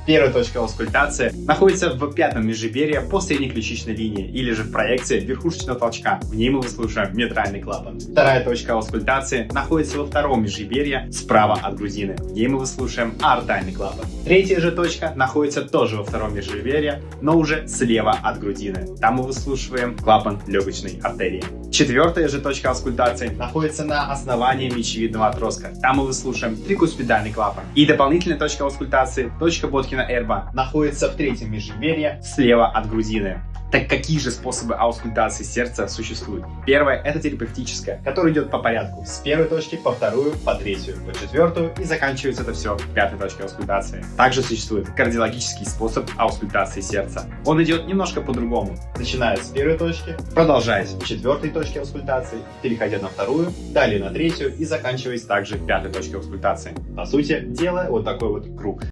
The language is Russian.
Первая точка аускультации находится в пятом межреберье по средней ключичной линии или же в проекции верхушечного толчка. В ней мы выслушаем митральный клапан. Вторая точка аускультации находится во втором межреберье справа от грудины. В ней мы выслушаем аортальный клапан. Третья же точка находится тоже во втором межреберье, но уже слева от грудины. Там мы выслушиваем клапан легочной артерии. Четвертая же точка аускультации находится на основании мечевидного отростка. Там мы выслушаем трикуспидальный клапан. И дополнительная точка аускультации, точка Боткина-Эрба, находится в третьем межреберье слева от грудины. Так какие же способы аускультации сердца существуют? Первое – это терапевтическое, которое идет по порядку. С первой точки по вторую, по третью, по четвертую и заканчивается это все пятой точкой аускультации. Также существует кардиологический способ аускультации сердца. Он идет немножко по-другому. Начиная с первой точки, продолжаясь в четвертой точке аускультации, переходя на вторую, далее на третью и заканчиваясь также пятой точкой аускультации. По сути, делая вот такой вот круг.